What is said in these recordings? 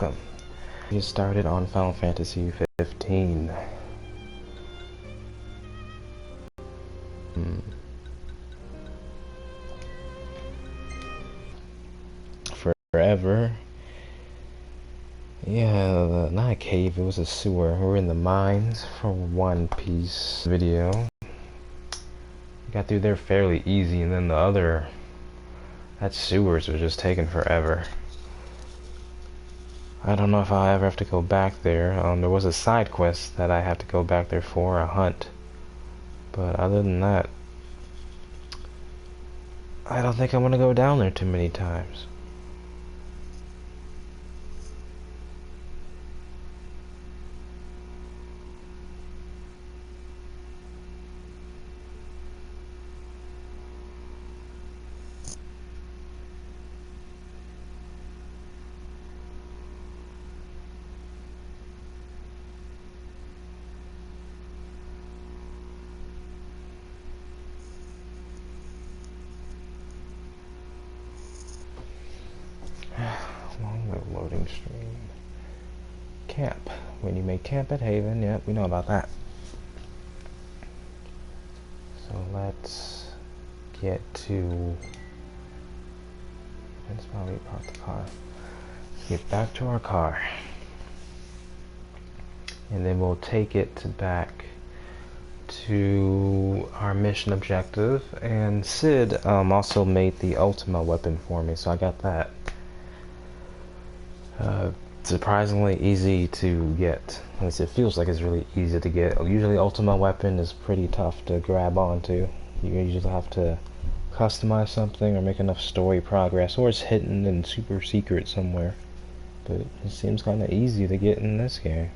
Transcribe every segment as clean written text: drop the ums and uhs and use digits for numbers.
welcome. We started on Final Fantasy 15. Forever. Yeah, not a cave, it was a sewer. We're in the mines for One Piece video. Got through there fairly easy, and then that sewers was just taking forever. I don't know if I'll ever have to go back there. There was a side quest that I had to go back there for, a hunt. But other than that, I don't think I'm gonna go down there too many times. Loading screen. Camp. When you make camp at Haven, yep, we know about that. So let's get to... That's why we parked the car. Let's get back to our car. And then we'll take it back to our mission objective. And Sid also made the Ultima weapon for me, so I got that. Surprisingly easy to get. At least it feels like it's really easy to get. Usually Ultima weapon is pretty tough to grab onto. You usually have to customize something or make enough story progress, or it's hidden and super secret somewhere. But it seems kind of easy to get in this game.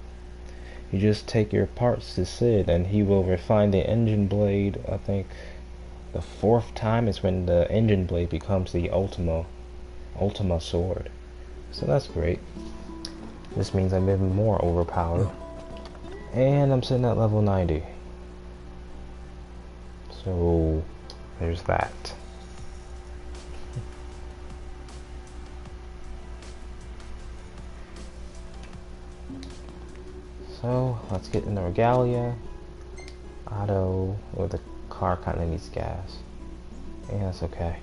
You just take your parts to Sid and he will refine the engine blade. I think the 4th time is when the engine blade becomes the Ultima sword. So that's great. This means I'm even more overpowered. And I'm sitting at level 90. So there's that. So let's get in the Regalia. Auto, or the car kinda needs gas. Yeah, that's okay.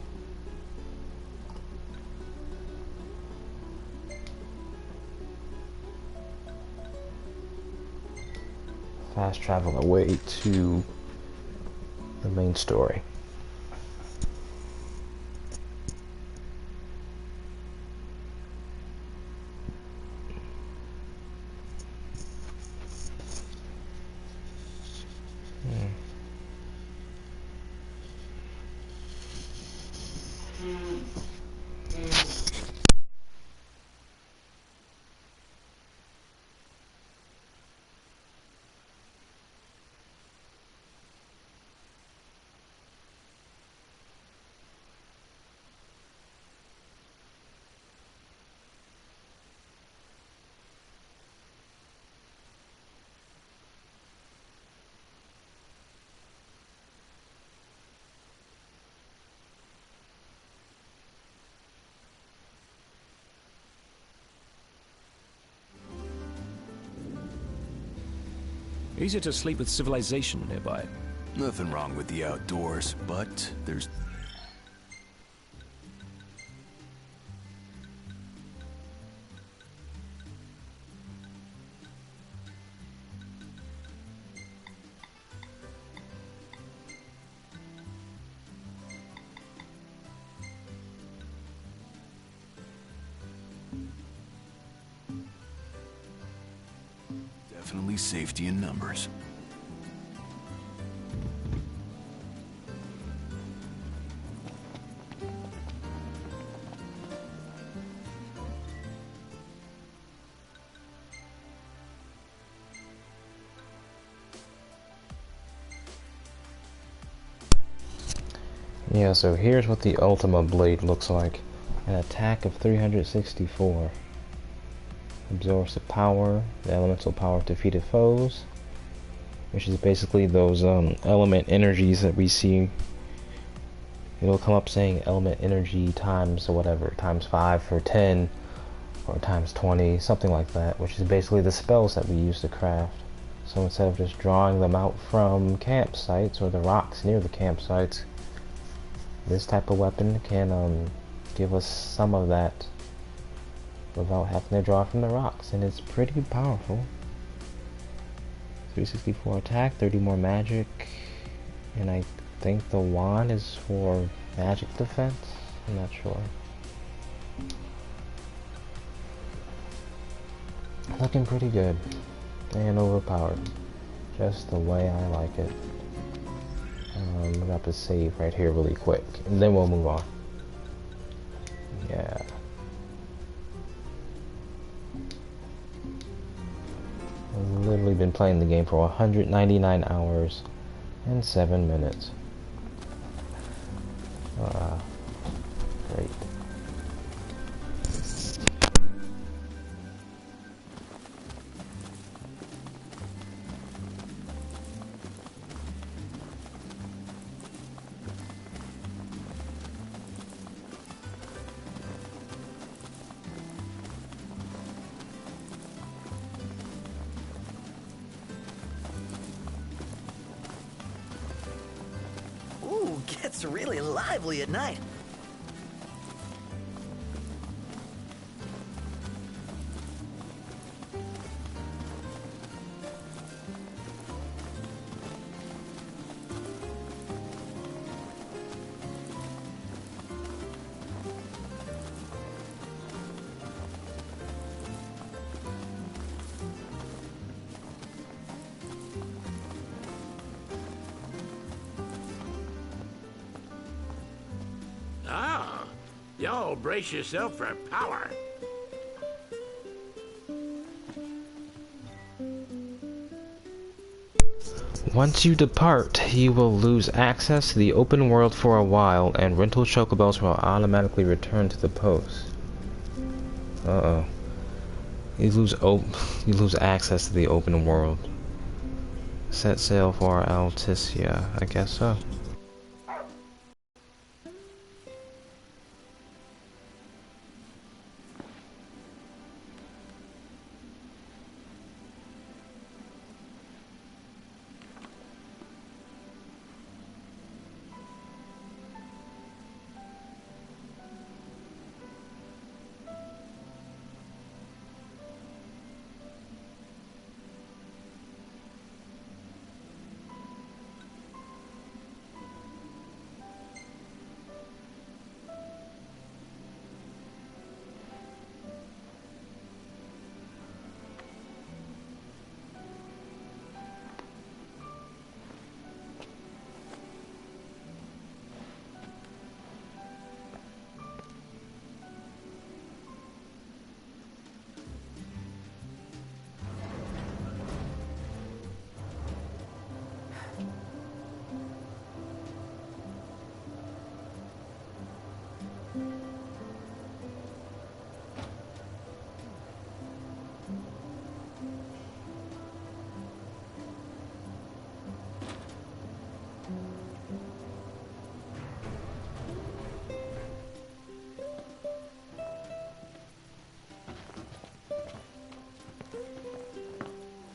Fast travel away to the main story. Easier to sleep with civilization nearby. Nothing wrong with the outdoors, but there's... definitely safety in numbers. Yeah, so here's what the Ultima Blade looks like. An attack of 364. Absorbs the elemental power of defeated foes. Which is basically those element energies that we see. It'll come up saying element energy times or whatever, times 5 for 10 or times 20, something like that, which is basically the spells that we use to craft. So instead of just drawing them out from campsites or the rocks near the campsites, this type of weapon can give us some of that without having to draw from the rocks, and it's pretty powerful. 364 attack, 30 more magic, and I think the wand is for magic defense. I'm not sure. Looking pretty good and overpowered, just the way I like it. I'm gonna have to save right here really quick, and then we'll move on. Yeah. I've literally been playing the game for 199 hours and 7 minutes. Great. Ooh, gets really lively at night. Ah, y'all brace yourself for power. Once you depart, you will lose access to the open world for a while, and rental chocobos will automatically return to the post. Uh-oh. You lose access to the open world. Set sail for Altissia. I guess so.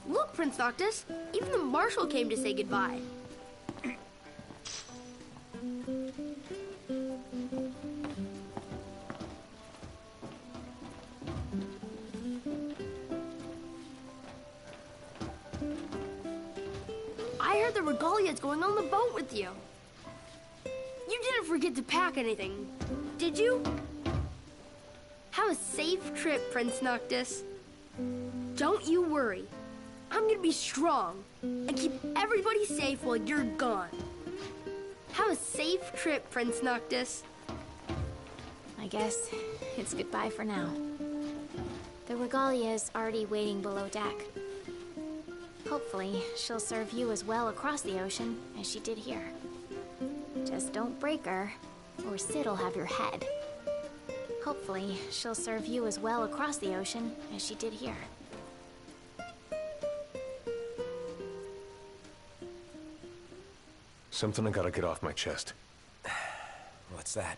Look, Prince Noctis, even the marshal came to say goodbye. I heard the Regalia's going on the boat with you. You didn't forget to pack anything, did you? Have a safe trip, Prince Noctis. Don't you worry. I'm gonna be strong and keep everybody safe while you're gone. Have a safe trip, Prince Noctis. I guess it's goodbye for now. The Regalia is already waiting below deck. Hopefully, she'll serve you as well across the ocean as she did here. Just don't break her, or Sid'll have your head. Hopefully, she'll serve you as well across the ocean as she did here. Something I gotta get off my chest. What's that?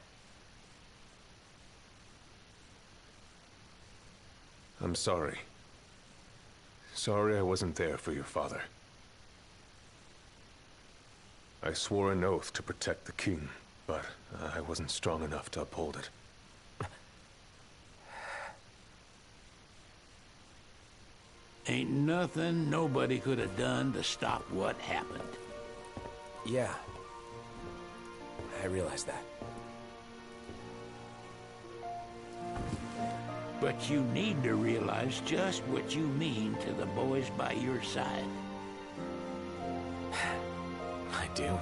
I'm sorry. Sorry I wasn't there for your father. I swore an oath to protect the king, but I wasn't strong enough to uphold it. Ain't nothing nobody could have done to stop what happened. Yeah. I realize that. But you need to realize just what you mean to the boys by your side. I do.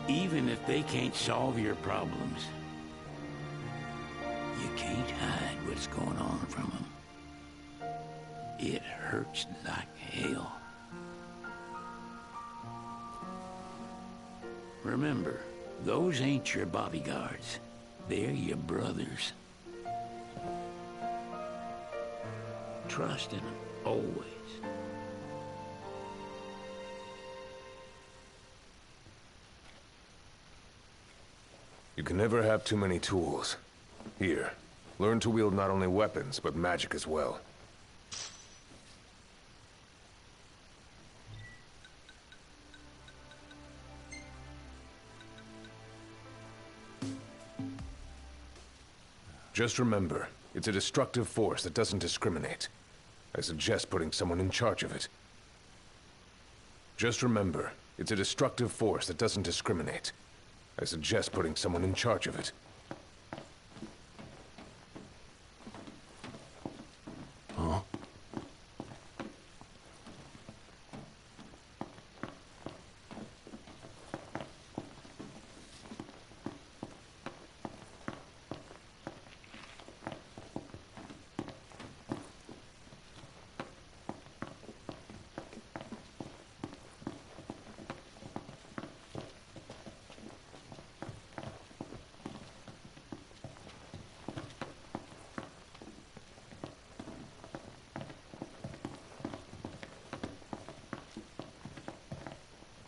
Even if they can't solve your problems, you can't hide what's going on from them. It hurts like hell. Remember, those ain't your bodyguards. They're your brothers. Trust in them, always. You can never have too many tools. Here, learn to wield not only weapons, but magic as well. Just remember, it's a destructive force that doesn't discriminate. I suggest putting someone in charge of it. Just remember, it's a destructive force that doesn't discriminate. I suggest putting someone in charge of it. Huh?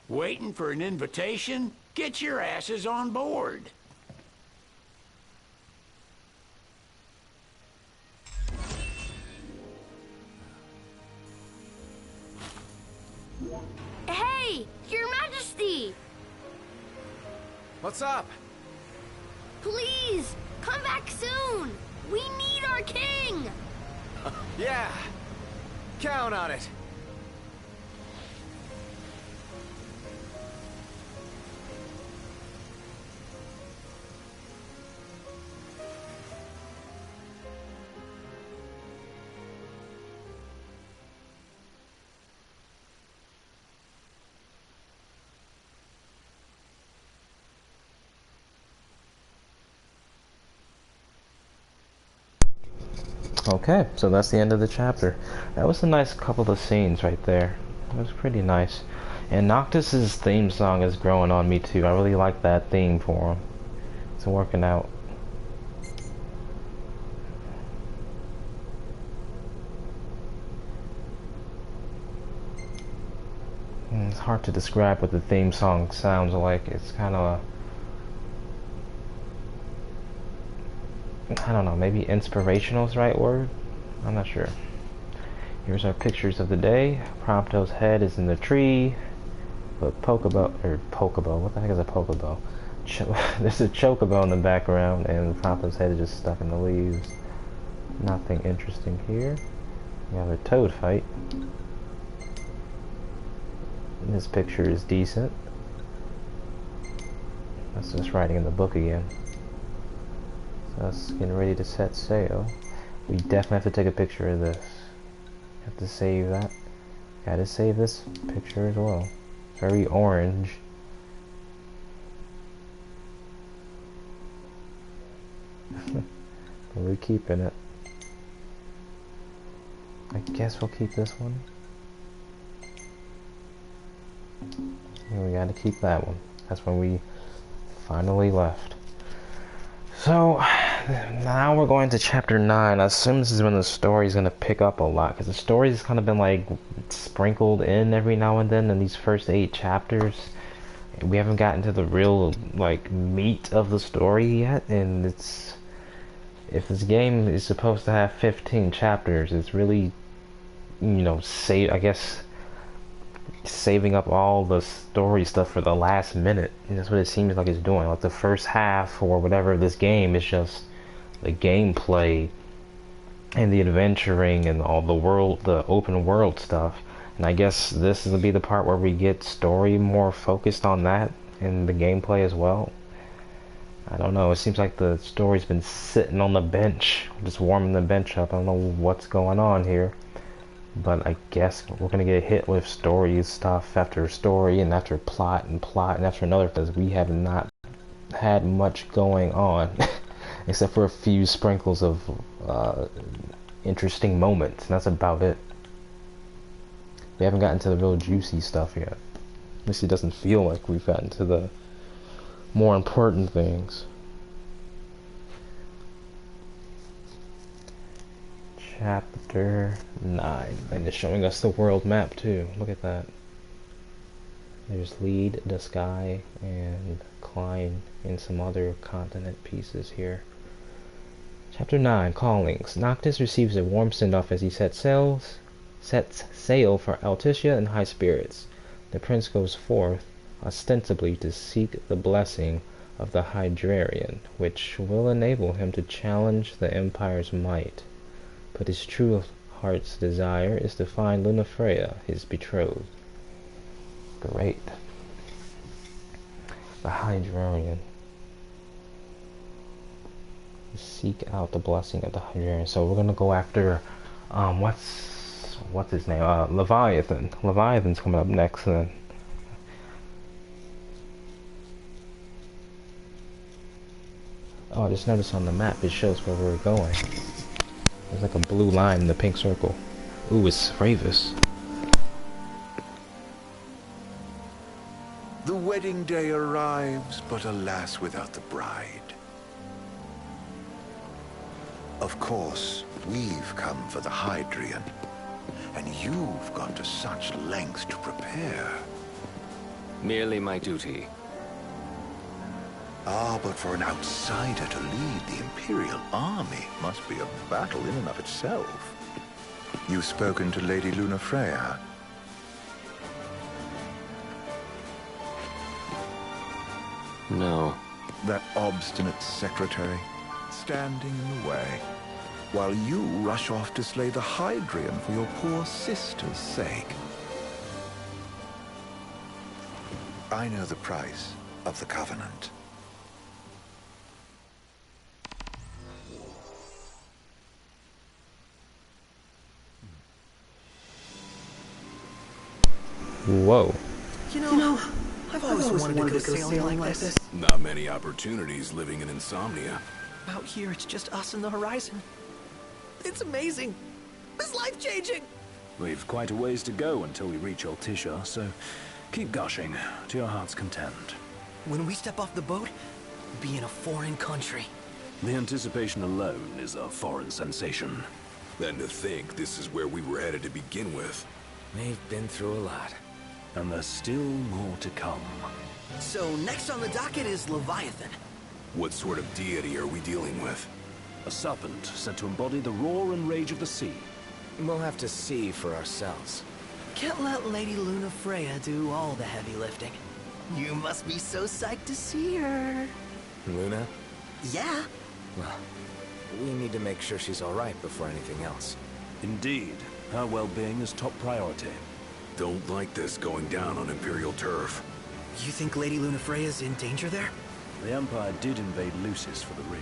Waiting for an invitation? Get your asses on board. Hey, Your Majesty! What's up? Please, come back soon! We need our king! Yeah. Count on it. Okay, so that's the end of the chapter. That was a nice couple of scenes right there. It was pretty nice. And Noctis's theme song is growing on me too. I really like that theme for him. It's working out. It's hard to describe what the theme song sounds like. It's kind of I don't know, maybe inspirational is the right word? I'm not sure. Here's our pictures of the day. Prompto's head is in the tree. But Pokebo, what the heck is a Pokebo? There's a Chocobo in the background, and Prompto's head is just stuck in the leaves. Nothing interesting here. We have a toad fight. This picture is decent. That's just writing in the book again. Us getting ready to set sail. We definitely have to take a picture of this. Have to save that. Gotta save this picture as well. Very orange. We're keeping it. I guess we'll keep this one. And we gotta keep that one. That's when we finally left. So now we're going to chapter 9. I assume this is when the story is going to pick up a lot, because the story has kind of been like sprinkled in every now and then in these first 8 chapters. We haven't gotten to the real like meat of the story yet, and it's if this game is supposed to have 15 chapters, it's really, I guess saving up all the story stuff for the last minute. And that's what it seems like it's doing. Like the first half or whatever of this game is just the gameplay and the adventuring and all the open world stuff. And I guess this will be the part where we get story more focused on that and the gameplay as well. I don't know. It seems like the story's been sitting on the bench, just warming the bench up. I don't know what's going on here. But I guess we're going to get hit with story stuff after story and after plot and after another, because we have not had much going on except for a few sprinkles of interesting moments, and that's about it. We haven't gotten to the real juicy stuff yet. At least it doesn't feel like we've gotten to the more important things. Chapter 9, and it's showing us the world map too. Look at that. There's Lead, the Sky, and Klein, and some other continent pieces here. Chapter 9, Callings. Noctis receives a warm send-off as he sets sail for Altissia in high spirits. The prince goes forth, ostensibly to seek the blessing of the Hydrarian, which will enable him to challenge the Empire's might. But his true heart's desire is to find Lunafreya, his betrothed. Great. The Hydrarian. Seek out the blessing of the Hydrarian. So we're gonna go after, what's his name? Leviathan. Leviathan's coming up next then. Oh, I just noticed on the map it shows where we're going. There's like a blue line in the pink circle. Ooh, it's Ravis. The wedding day arrives, but alas, without the bride. Of course, we've come for the Hydraian, and you've gone to such lengths to prepare. Merely my duty. Ah, but for an outsider to lead the Imperial army must be a battle in and of itself. You've spoken to Lady Lunafreya? No. That obstinate secretary, standing in the way, while you rush off to slay the Hydraian for your poor sister's sake. I know the price of the Covenant. Whoa. You know, I've always wanted to go sailing like this. Not many opportunities living in Insomnia. Out here, it's just us and the horizon. It's amazing. It's life-changing. We've quite a ways to go until we reach Altissia, so keep gushing to your heart's content. When we step off the boat, we'll be in a foreign country. The anticipation alone is a foreign sensation. Then to think this is where we were headed to begin with. We've been through a lot. And there's still more to come. So next on the docket is Leviathan. What sort of deity are we dealing with? A serpent said to embody the roar and rage of the sea. We'll have to see for ourselves. Can't let Lady Lunafreya do all the heavy lifting. You must be so psyched to see her. Luna? Yeah. Well, we need to make sure she's all right before anything else. Indeed, her well-being is top priority. Don't like this going down on Imperial turf. You think Lady Lunafreya's in danger there? The Empire did invade Lucis for the ring.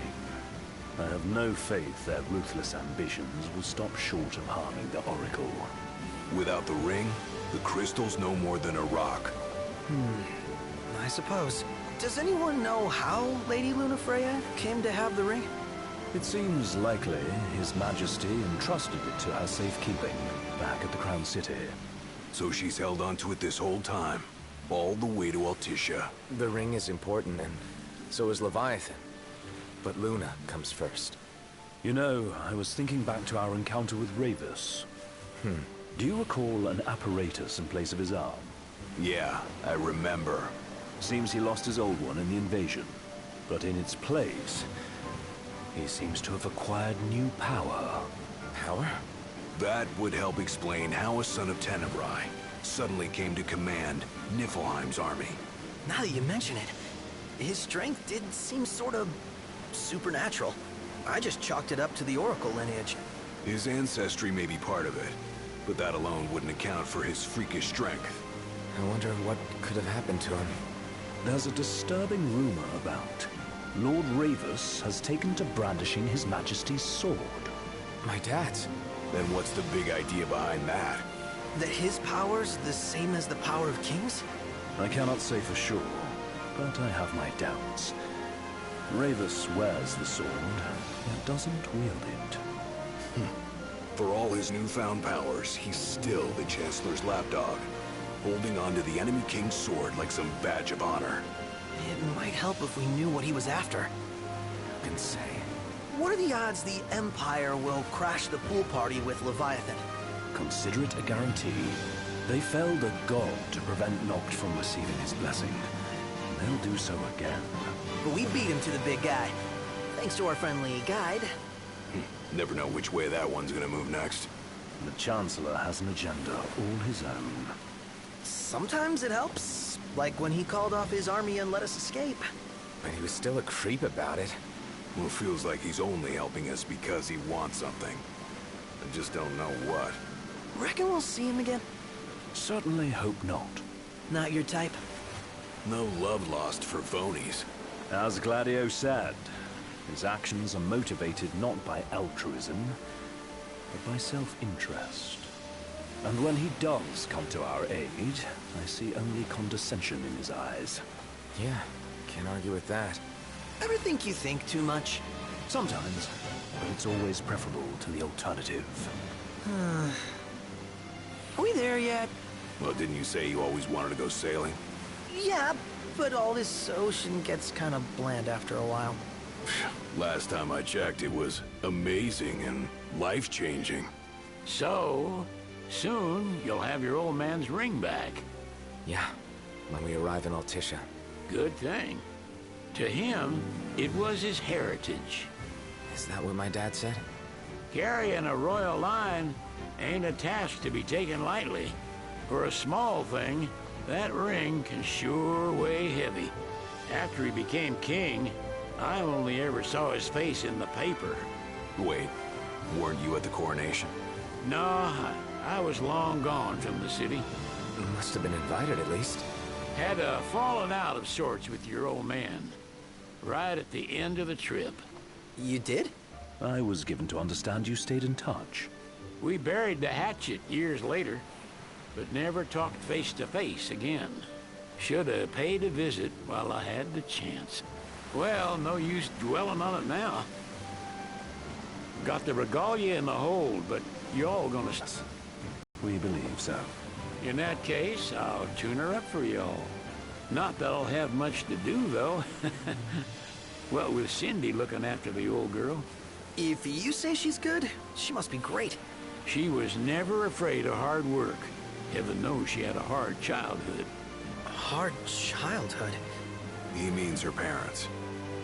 I have no faith their ruthless ambitions will stop short of harming the Oracle. Without the ring, the crystal's no more than a rock. I suppose. Does anyone know how Lady Lunafreya came to have the ring? It seems likely His Majesty entrusted it to her safekeeping back at the Crown City. So she's held onto it this whole time, all the way to Altissia. The ring is important, and so is Leviathan. But Luna comes first. You know, I was thinking back to our encounter with Ravis. Do you recall an apparatus in place of his arm? Yeah, I remember. Seems he lost his old one in the invasion. But in its place, He seems to have acquired new power. Power? That would help explain how a son of Tenebrae suddenly came to command Niflheim's army. Now that you mention it, his strength did seem sort of supernatural. I just chalked it up to the Oracle lineage. His ancestry may be part of it, but that alone wouldn't account for his freakish strength. I wonder what could have happened to him. There's a disturbing rumor about Lord Ravus has taken to brandishing His Majesty's sword. My dad's. Then what's the big idea behind that? That his power's the same as the power of kings? I cannot say for sure, but I have my doubts. Ravus wears the sword, yet doesn't wield it. For all his newfound powers, he's still the Chancellor's lapdog, holding on to the enemy king's sword like some badge of honor. It might help if we knew what he was after. Who can say? What are the odds the Empire will crash the pool party with Leviathan? Consider it a guarantee. They felled a god to prevent Noct from receiving his blessing. They'll do so again. But we beat him to the big guy. Thanks to our friendly guide. Never know which way that one's gonna move next. The Chancellor has an agenda all his own. Sometimes it helps. Like when he called off his army and let us escape. But he was still a creep about it. Well, feels like he's only helping us because he wants something. I just don't know what. Reckon we'll see him again? Certainly hope not. Not your type? No love lost for phonies. As Gladio said, his actions are motivated not by altruism, but by self-interest. And when he does come to our aid, I see only condescension in his eyes. Yeah, can't argue with that. Ever think you think too much? Sometimes, but it's always preferable to the alternative. Are we there yet? Well, didn't you say you always wanted to go sailing? Yeah, but all this ocean gets kind of bland after a while. Last time I checked, it was amazing and life-changing. So, soon you'll have your old man's ring back. Yeah, when we arrive in Altissia. Good thing. To him, it was his heritage. Is that what my dad said? Carrying a royal line ain't a task to be taken lightly. For a small thing, that ring can sure weigh heavy. After he became king, I only ever saw his face in the paper. Wait, weren't you at the coronation? No, I was long gone from the city. You must have been invited at least. Had a falling out of sorts with your old man. Right at the end of the trip. You did? I was given to understand you stayed in touch. We buried the hatchet years later, but never talked face to face again. Should have paid a visit while I had the chance. Well, no use dwelling on it now. Got the regalia in the hold, but y'all gonna... We believe so. In that case, I'll tune her up for y'all. Not that I'll have much to do, though. What with Cindy looking after the old girl. If you say she's good, she must be great. She was never afraid of hard work. Heaven knows she had a hard childhood. Hard childhood? He means her parents.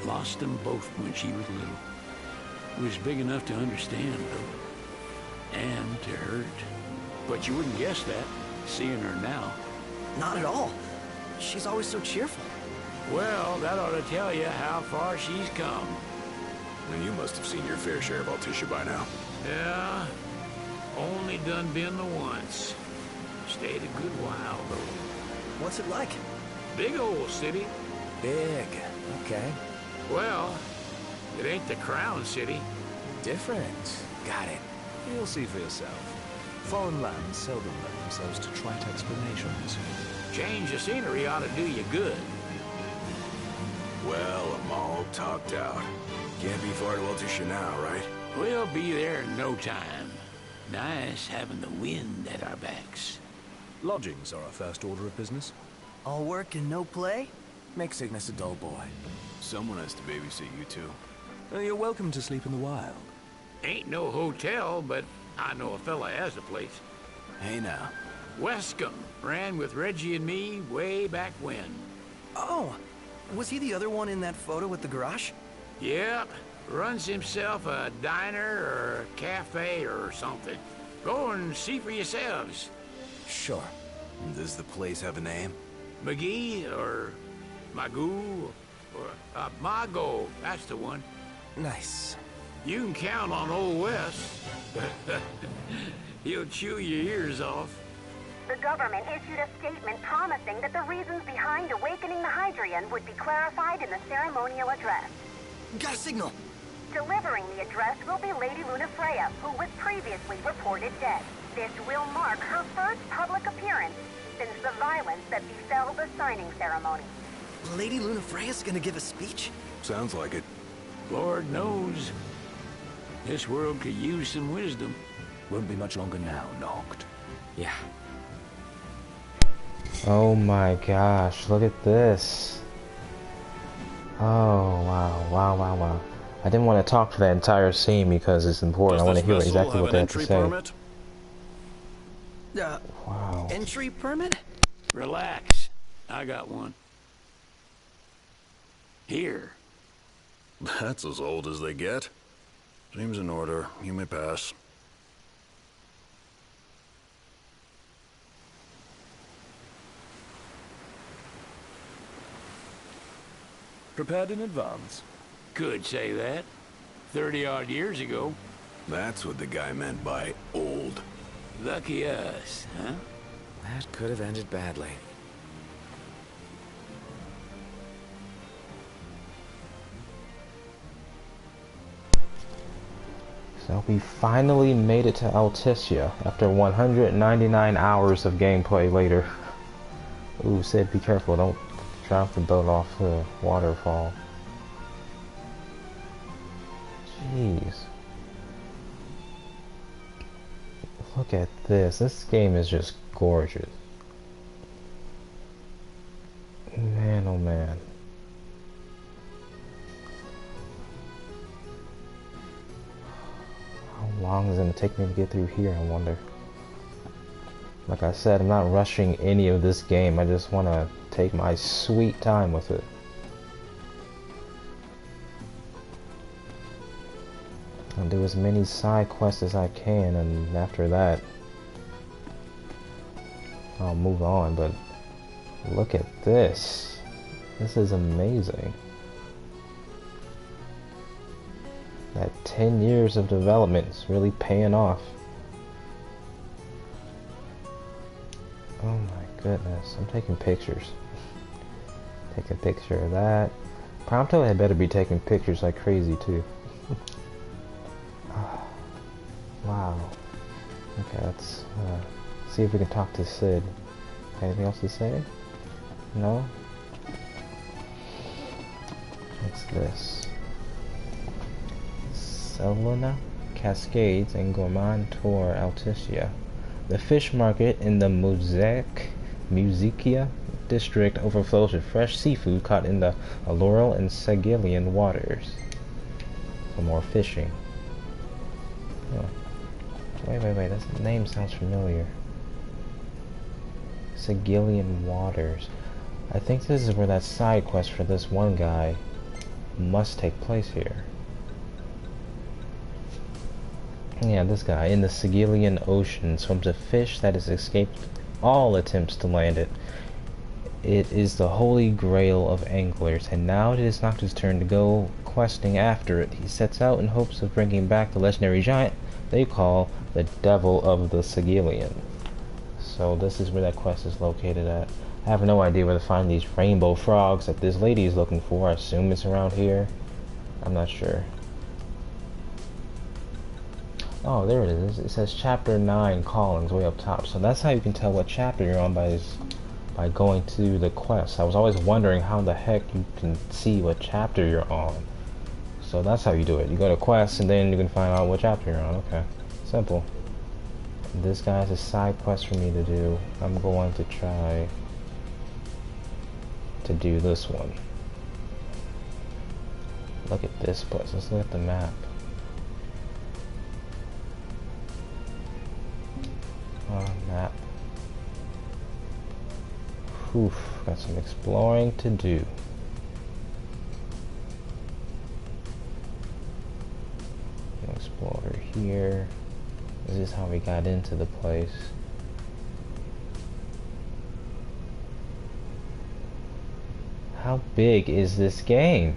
Lost them both when she was little. Was big enough to understand, though. And to hurt. But you wouldn't guess that, seeing her now. Not at all. She's always so cheerful. Well, that ought to tell you how far she's come. And you must have seen your fair share of Altissia by now. Yeah, only done been the once. Stayed a good while, though. What's it like? Big old city. Big. Okay. Well, it ain't the Crown City. Different. Got it. You'll see for yourself. Foreign lands seldom lend themselves to trite explanations. Change of scenery ought to do you good. Well, I'm all talked out. Can't be far to Altissia now, right? We'll be there in no time. Nice having the wind at our backs. Lodgings are our first order of business. All work and no play? Make Cygnus a dull boy. Someone has to babysit you two. You're welcome to sleep in the wild. Ain't no hotel, but I know a fella has a place. Hey now. Wescombe ran with Reggie and me way back when. Oh, was he the other one in that photo with the garage? Yep, runs himself a diner or a cafe or something. Go and see for yourselves. Sure. Does the place have a name? McGee or Magoo or Mago, that's the one. Nice. You can count on Old Wes. He'll chew your ears off. The government issued a statement promising that the reasons behind awakening the Hydrian would be clarified in the ceremonial address. Got a signal. Delivering the address will be Lady Lunafreya, who was previously reported dead. This will mark her first public appearance since the violence that befell the signing ceremony. Lady Lunafreya's gonna give a speech? Sounds like it. Lord knows. This world could use some wisdom. Won't be much longer now, Noct. Yeah. Oh my gosh, look at this. Oh wow, wow, wow, wow. I didn't want to talk for that entire scene because it's important. I want to hear exactly what they have to say. Wow. Entry permit? Relax. I got one. Here. That's as old as they get. Seems in order. You may pass. Prepared in advance. Could say that. 30-odd years ago. That's what the guy meant by old. Lucky us, huh? That could have ended badly. So we finally made it to Altissia after 199 hours of gameplay later. Ooh, Sid, be careful, don't drop the boat off the waterfall. Jeez. Look at this. This game is just gorgeous. Man, oh man. How long is it going to take me to get through here, I wonder? Like I said, I'm not rushing any of this game. I just want to take my sweet time with it. I'll do as many side quests as I can, and after that I'll move on. But look at this. This is amazing. That 10 years of development is really paying off. Oh my goodness, I'm taking pictures. Take a picture of that. Prompto had better be taking pictures like crazy too. Wow. Okay, let's see if we can talk to Sid. Anything else to say? No? What's this? Selena Cascades and Gourmand Tour Altissia. The fish market in the Musicia district overflows with fresh seafood caught in the Aloral and Segilian waters. For more fishing. Huh. Wait, that name sounds familiar. Segilian waters. I think this is where that side quest for this one guy must take place here. Yeah, this guy. In the Segilian Ocean swims a fish that has escaped all attempts to land it. It is the holy grail of anglers, and now it is Noctis' turn to go questing after it. He sets out in hopes of bringing back the legendary giant they call the Devil of the Segilian. So this is where that quest is located at. I have no idea where to find these rainbow frogs that this lady is looking for. I assume it's around here. I'm not sure. Oh, there it is. It says Chapter 9 Callings way up top. So that's how you can tell what chapter you're on by going to the quest. I was always wondering how the heck you can see what chapter you're on. So that's how you do it. You go to quests and then you can find out what chapter you're on. Okay. Simple. This guy has a side quest for me to do. I'm going to try to do this one. Look at this place. Let's look at the map. Map. Oof, got some exploring to do. here. This is how we got into the place. How big is this game?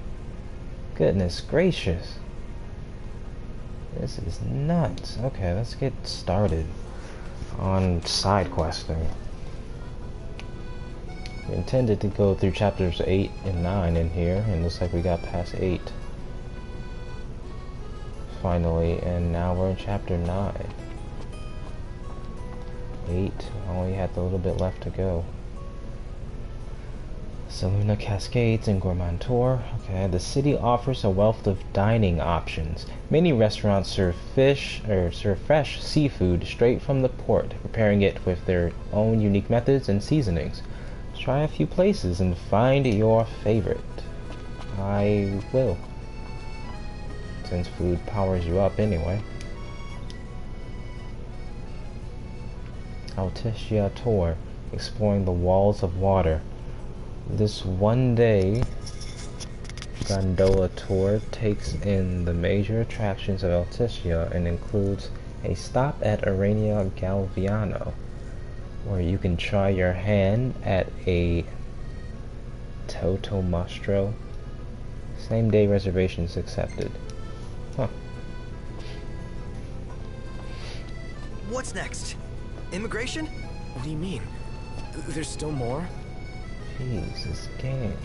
Goodness gracious. This is nuts. Okay, let's get started on side questing. We intended to go through chapters 8 and 9 in here, and looks like we got past 8. Finally, and now we're in chapter 9. 8, only had a little bit left to go. Saluna Cascades and Gourmand Tour. Okay, the city offers a wealth of dining options. Many restaurants serve fresh seafood straight from the port, preparing it with their own unique methods and seasonings. Try a few places and find your favorite. I will, since food powers you up anyway. Altissia Tour, exploring the walls of water. This one-day gondola tour takes in the major attractions of Altissia and includes a stop at Arena Galviano, where you can try your hand at a Toto Mastro. Same-day reservations accepted. Huh. What's next? Immigration? What do you mean? There's still more? Jeez, this game.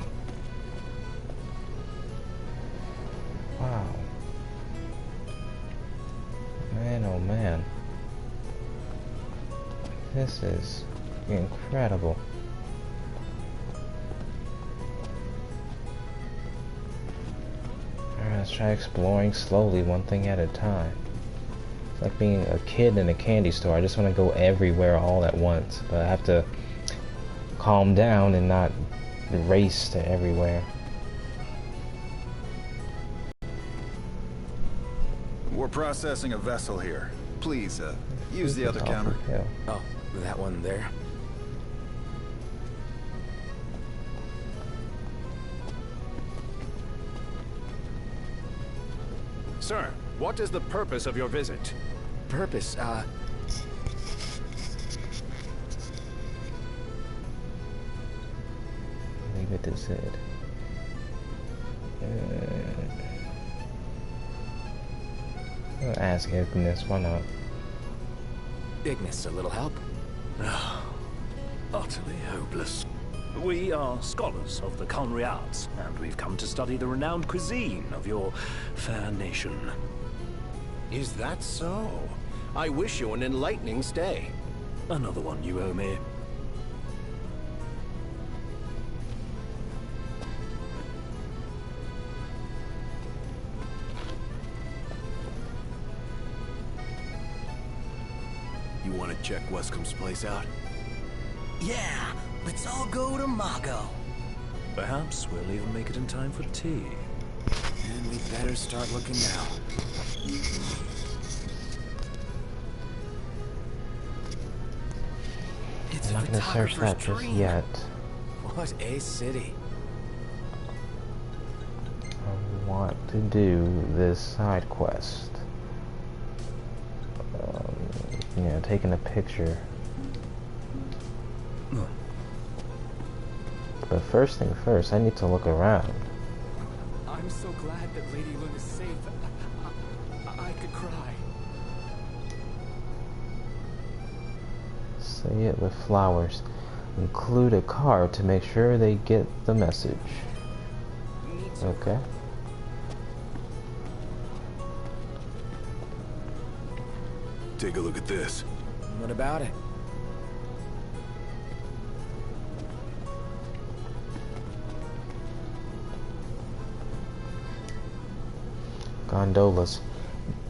Wow. Man, oh man. This is incredible. Alright, let's try exploring slowly, one thing at a time. It's like being a kid in a candy store. I just want to go everywhere all at once, but I have to calm down and not race to everywhere. We're processing a vessel here. Please, use the other counter. Oh, that one there? Sir, what is the purpose of your visit? Purpose, Leave it to Sid. I'll ask Ignis, why not? Ignis, a little help? Utterly hopeless. We are scholars of the culinary arts, and we've come to study the renowned cuisine of your fair nation. Is that so? I wish you an enlightening stay. Another one you owe me. You want to check Westcomb's place out? Yeah, let's all go to Mago. Perhaps we'll even make it in time for tea. And we better start looking now. I'm not gonna search that just yet. What a city. I want to do this side quest. Yeah, taking a picture. But first thing first, I need to look around. I'm so glad that Lady Luna's safe. I could cry. Say it with flowers. Include a card to make sure they get the message. Okay. Take a look at this. What about it? Gondolas.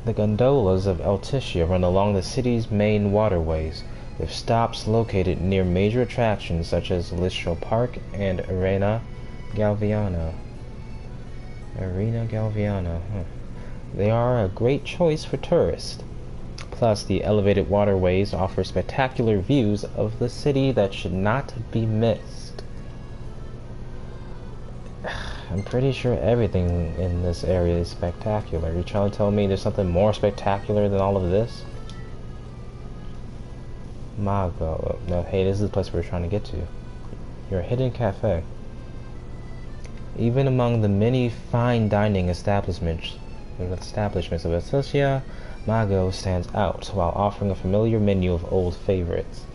The gondolas of Altissia run along the city's main waterways, with stops located near major attractions such as Listro Park and Arena Galviano. They are a great choice for tourists. Plus, the elevated waterways offer spectacular views of the city that should not be missed. I'm pretty sure everything in this area is spectacular. You're trying to tell me there's something more spectacular than all of this? Mago. No, hey, this is the place we're trying to get to. Your hidden cafe. Even among the many fine dining establishments of Altissia, Mago stands out while offering a familiar menu of old favorites.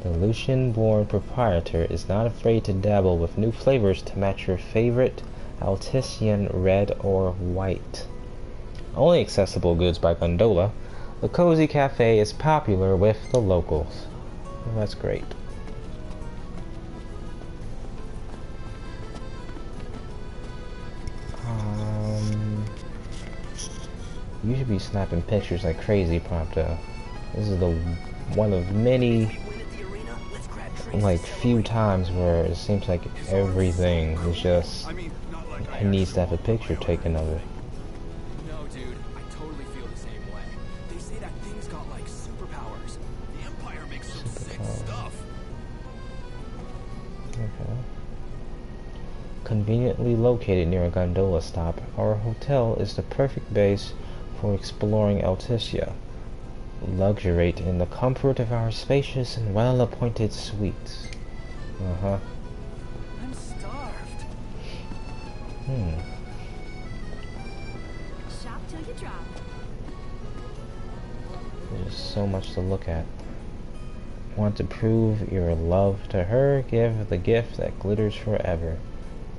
The Lucian-born proprietor is not afraid to dabble with new flavors to match your favorite Altissian red or white. Only accessible goods by gondola, the cozy cafe is popular with the locals. Well, that's great. You should be snapping pictures like crazy, Prompto. This is the one of many, like, few times where it seems like everything is just needs to have a picture taken of it. No, dude, I totally feel the same way. They say that thing's got like superpowers. The Empire makes some sick stuff. Okay. Conveniently located near a gondola stop, our hotel is the perfect base for exploring Altissia. Luxuriate in the comfort of our spacious and well-appointed suites. I'm starved. Shop till you drop. There's so much to look at. Want to prove your love to her? Give the gift that glitters forever.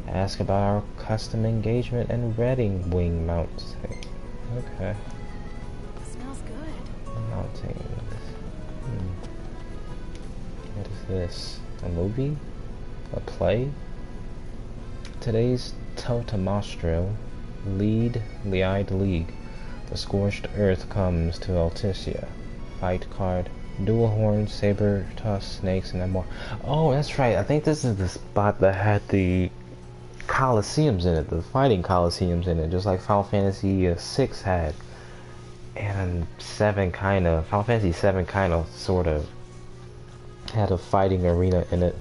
Ask about our custom engagement and wedding wing mounts. Okay. Smells good. Mountings. What is this? A movie? A play? Today's Totemastro. Lead League. The scorched earth comes to Altissia. Fight card. Dual horns, saber tusk, snakes, and more. Oh, that's right. I think this is the spot that had the Colosseums in it, the fighting Colosseums in it, just like Final Fantasy VI had, and Final Fantasy VII kind of sort of had a fighting arena in it.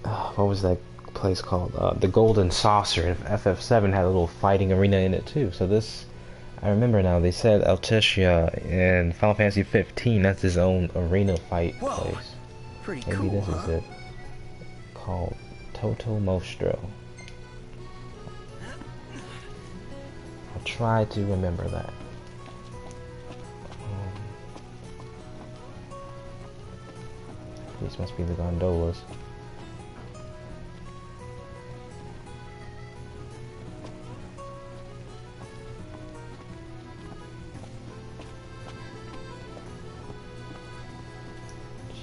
What was that place called? The Golden Saucer. FF7 had a little fighting arena in it too. So this, I remember now. They said Altissia in Final Fantasy 15. That's his own arena fight place. Pretty Maybe cool, this is it. Called Totemastro. I'll try to remember that. These must be the gondolas.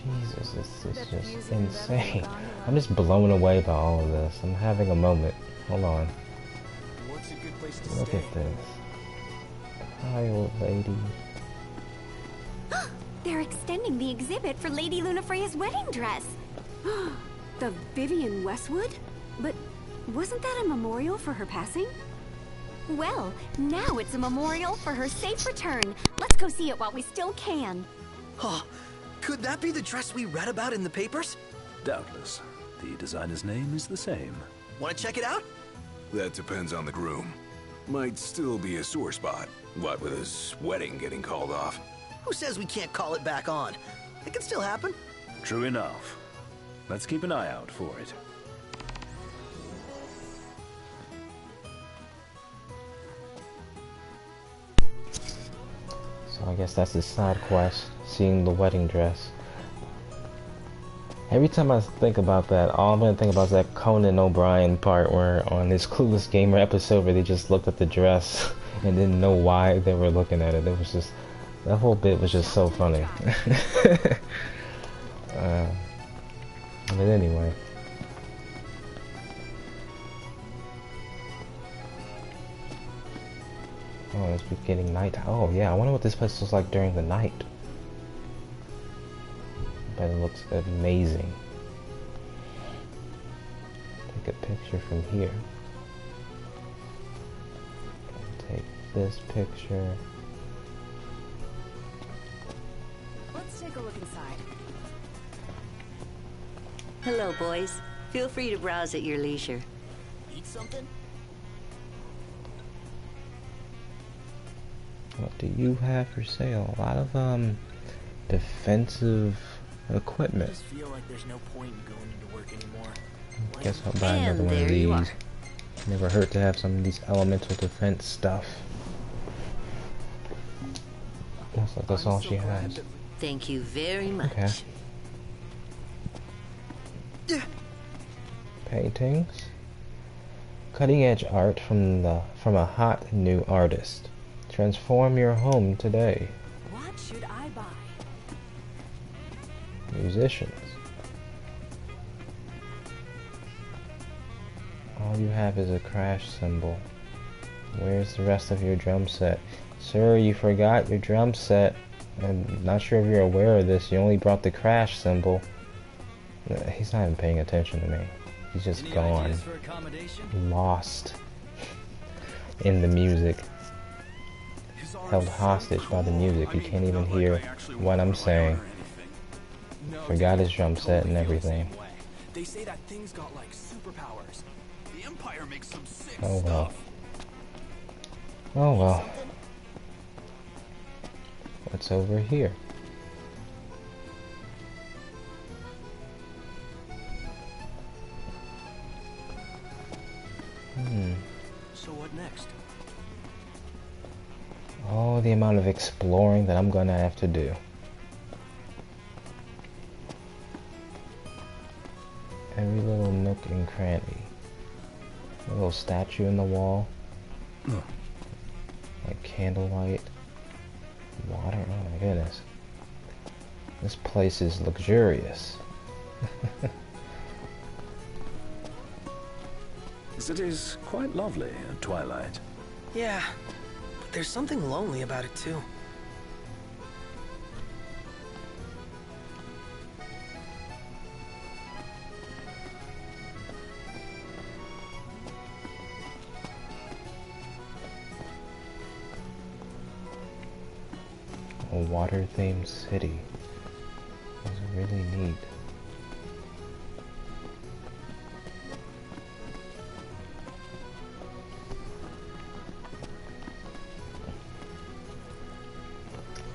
Jesus, this is just insane. I'm just blown away by all of this. I'm having a moment. Hold on. What's a good place to Look stay? at this. Hi, old lady. They're extending the exhibit for Lady Lunafreya's wedding dress. The Vivian Westwood? But wasn't that a memorial for her passing? Well, now it's a memorial for her safe return. Let's go see it while we still can. Oh, could that be the dress we read about in the papers? Doubtless. The designer's name is the same. Want to check it out? That depends on the groom. Might still be a sore spot. What with his wedding getting called off? Who says we can't call it back on? It can still happen. True enough. Let's keep an eye out for it. So I guess that's the side quest, seeing the wedding dress. Every time I think about that, all I'm gonna think about is that Conan O'Brien part where on this Clueless Gamer episode where they just looked at the dress and didn't know why they were looking at it. It was just, that whole bit was just so funny. But anyway. Oh, it's beginning night. Oh yeah, I wonder what this place looks like during the night. But it looks amazing. Take a picture from here. Take this picture. Let's take a look inside. Hello, boys. Feel free to browse at your leisure. Eat something? What do you have for sale? A lot of defensive I equipment. just feel like there's no point in going into work anymore. Guess I'll buy another one of these. Never hurt to have some of these elemental defense stuff. Looks like that's all she has. Thank you very much. Okay. Paintings. Cutting edge art from a hot new artist. Transform your home today. What should I buy? Musicians. All you have is a crash cymbal. Where's the rest of your drum set? Sir, you forgot your drum set. I'm not sure if you're aware of this. You only brought the crash cymbal. He's not even paying attention to me. He's just gone. Lost in the music. Held hostage by the music. You can't even hear what I'm saying. Forgot his drum set and everything. They say that thing's got like superpowers. The Empire makes some sick Oh well. stuff. Oh well. What's over here? So what next? Oh, the amount of exploring that I'm gonna have to do. Every little nook and cranny. A little statue in the wall. Like candlelight. Water. Oh my goodness. This place is luxurious. The city's quite lovely at twilight. Yeah, but there's something lonely about it too. A water-themed city. That's really neat.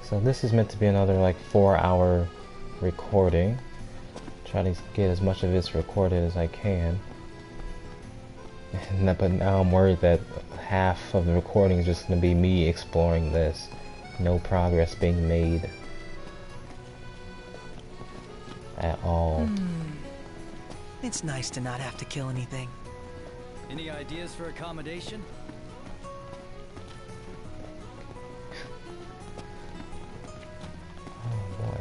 So this is meant to be another like 4-hour recording. Try to get as much of this recorded as I can. But now I'm worried that half of the recording is just going to be me exploring this. No progress being made at all. It's nice to not have to kill anything. Any ideas for accommodation? Oh boy.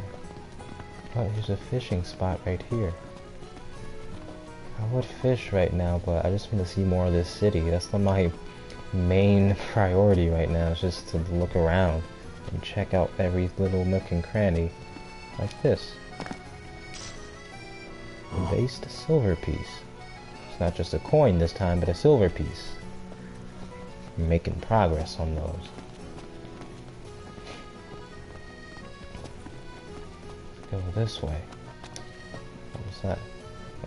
Oh, there's a fishing spot right here. I would fish right now, but I just want to see more of this city. That's not my main priority right now. It's just to look around and check out every little nook and cranny. Like this. Based silver piece. It's not just a coin this time, but a silver piece. I'm making progress on those. Let's go this way. What was that?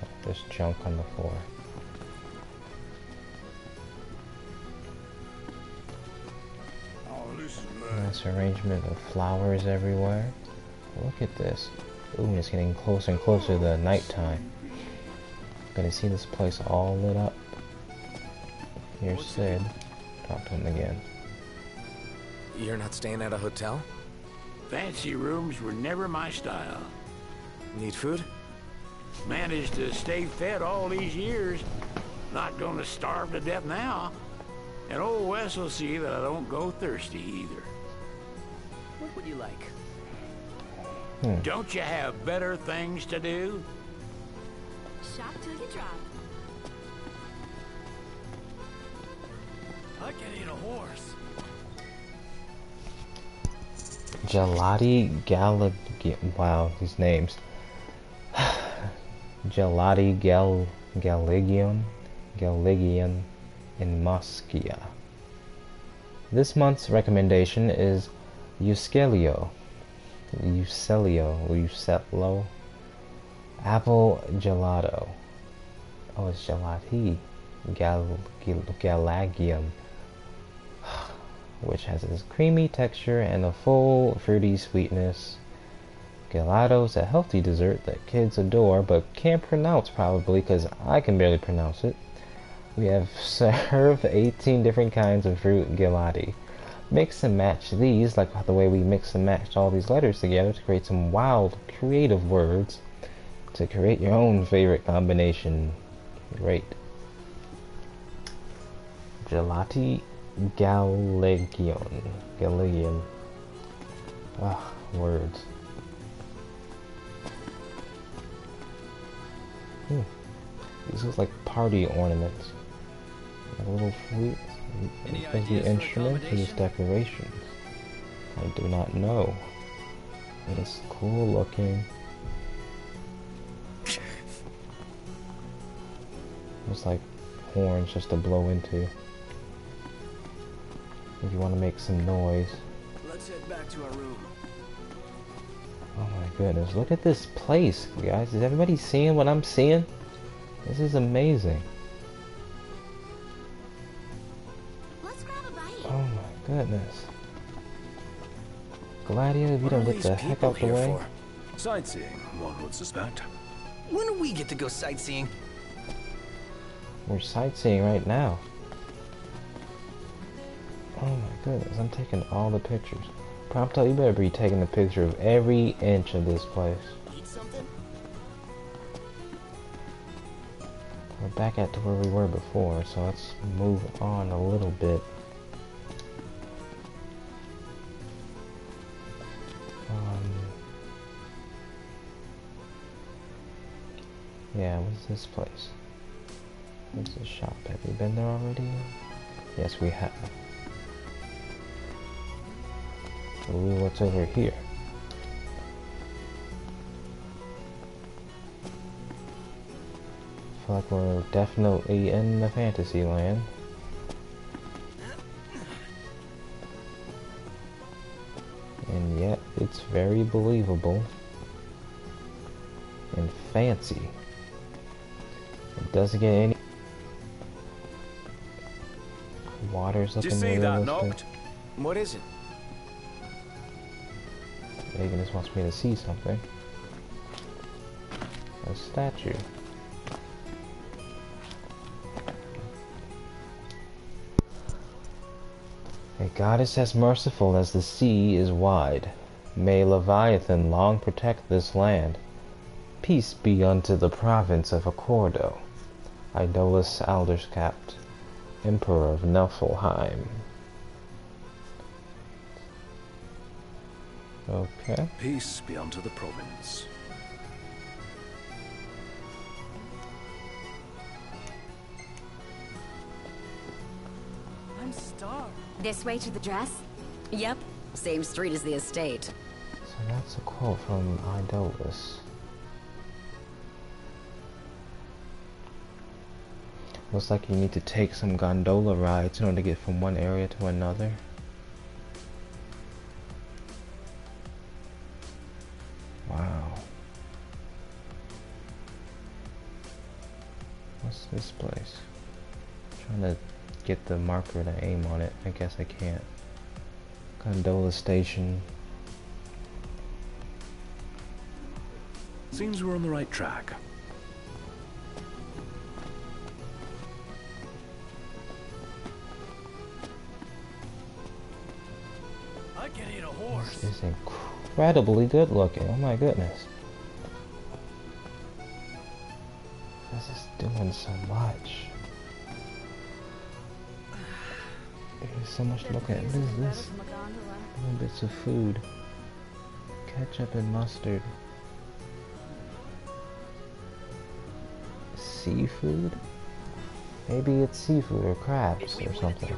Oh, there's junk on the floor. Nice arrangement of flowers everywhere. Look at this. Ooh, it's getting closer and closer to the nighttime. Gonna see this place all lit up. Here's Sid. Talk to him again. You're not staying at a hotel? Fancy rooms were never my style. Need food? Managed to stay fed all these years. Not gonna starve to death now. And old Wes will see that I don't go thirsty either. What would you like? Don't you have better things to do? Shop till you drop. I can eat a horse. Gelati wow, these names. Gelati Galigion in Moskia. This month's recommendation is Eucelio Apple Gelato. Oh, it's gelati. Galagium. Which has this creamy texture and a full fruity sweetness. Gelato is a healthy dessert that kids adore, but can't pronounce probably, because I can barely pronounce it. We have served 18 different kinds of fruit gelati. Mix and match these, like the way we mix and match all these letters together to create some wild, creative words to create your own favorite combination. Great. Gelati Galegion. Ah, words. These look like party ornaments. Like little flutes. Supposed to be instruments or just decorations? I do not know. It is cool looking. Looks like horns just to blow into. If you want to make some noise. Let's head back to our room. Oh my goodness, look at this place, guys. Is everybody seeing what I'm seeing? This is amazing. Let's grab a bite. Oh my goodness. Gladio, if you don't get the heck out the way. Sightseeing, one would suspect. When do we get to go sightseeing? We're sightseeing right now. Oh my goodness, I'm taking all the pictures. Prompto, you better be taking a picture of every inch of this place. Eat something? We're back at to where we were before, so let's move on a little bit. Yeah, what's this place? What's the shop? Have we been there already? Yes, we have. Ooh, what's over here? I feel like we're definitely in the fantasy land. And yet, it's very believable and fancy. It doesn't get any... Water's looking realistic. Did you see that, Noct? What is it? Megan just wants me to see something. A statue. A goddess as merciful as the sea is wide. May Leviathan long protect this land. Peace be unto the province of Accordo. Idolus Alderscapt, Emperor of Niflheim. Okay. Peace be unto the province. I'm starved. This way to the dress? Yep, same street as the estate. So that's a quote from Idolus. Looks like you need to take some gondola rides in order to get from one area to another. Wow. What's this place? I'm trying to get the marker to aim on it. I guess I can't. Gondola station. Seems we're on the right track. I can eat a horse. This is incredibly good looking. Oh my goodness. This is doing so much. There's so much to look at. What is this? Little bits of food. Ketchup and mustard. Seafood? Maybe it's seafood or crabs or something.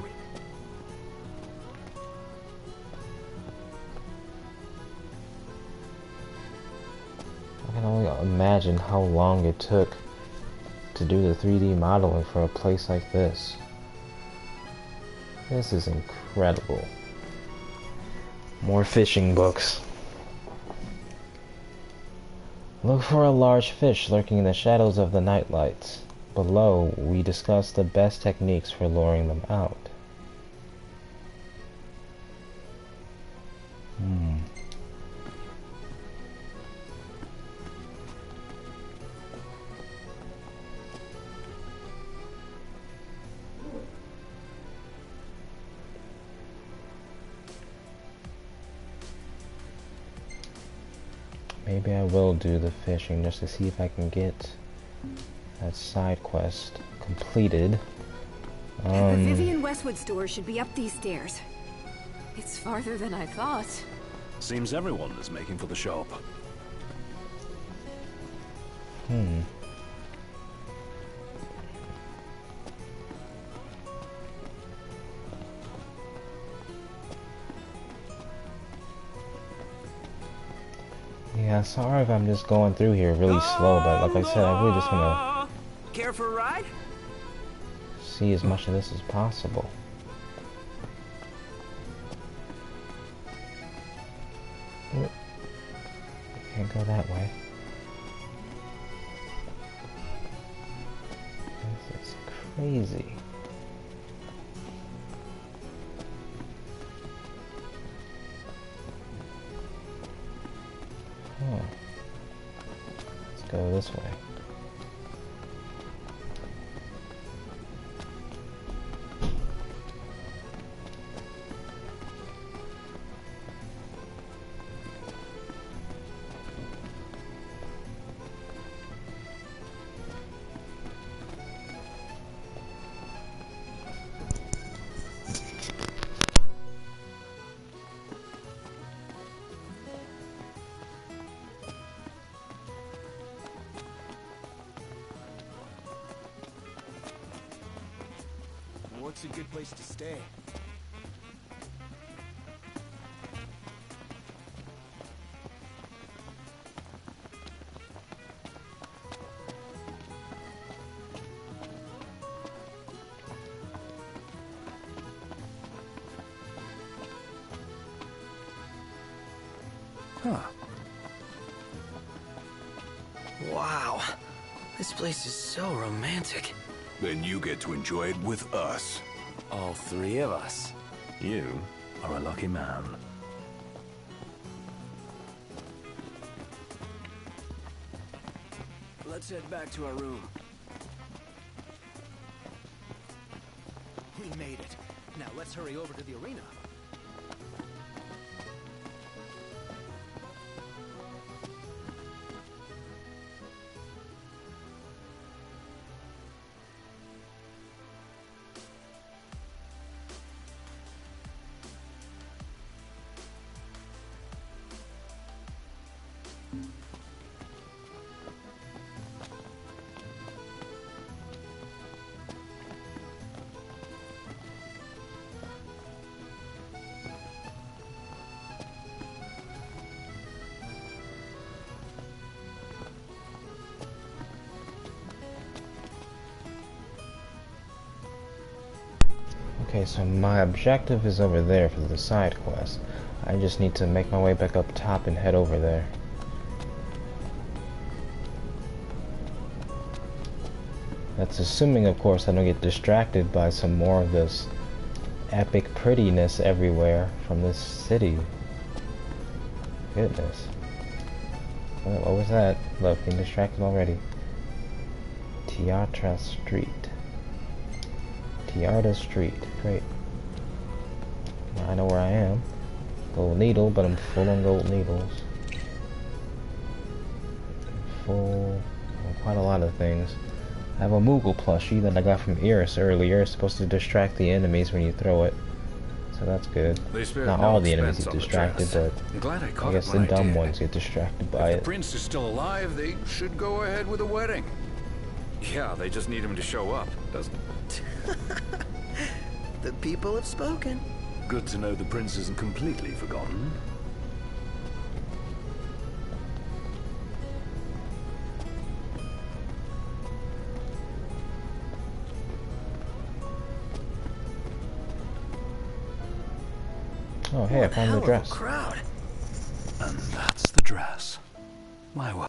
I can only imagine how long it took to do the 3D modeling for a place like this. This is incredible. More fishing books. Look for a large fish lurking in the shadows of the night lights. below, we discussed the best techniques for luring them out. Maybe I will do the fishing just to see if I can get that side quest completed. The Vivian Westwood store should be up these stairs. It's farther than I thought. Seems everyone is making for the shop. Yeah, sorry if I'm just going through here really slow, but like I said, I really just want Care for a ride? to see as much of this as possible. Oop. Can't go that way. This is crazy. Oh. Let's go this way. What's a good place to stay? Huh. Wow. This place is so romantic. Then you get to enjoy it with us. All three of us. You are a lucky man. Let's head back to our room. We made it. Now let's hurry over to the arena. Okay, so my objective is over there for the side quest. I just need to make my way back up top and head over there. That's assuming, of course, I don't get distracted by some more of this epic prettiness everywhere from this city. Goodness. What was that? Look, getting distracted already. Teatra Street. Tearta Street. Great. I know where I am. Gold needle, but I'm full on gold needles. Full on quite a lot of things. I have a Moogle plushie that I got from Iris earlier. It's supposed to distract the enemies when you throw it. So that's good. Not all the enemies get distracted, but I'm glad I caught I guess the dumb ones get distracted by If it. the prince is still alive, they should go ahead with the wedding. Yeah, they just need him to show up, doesn't The people have spoken. Good to know the prince isn't completely forgotten. Oh, hey, I found the dress. Crowd. And that's the dress. My word.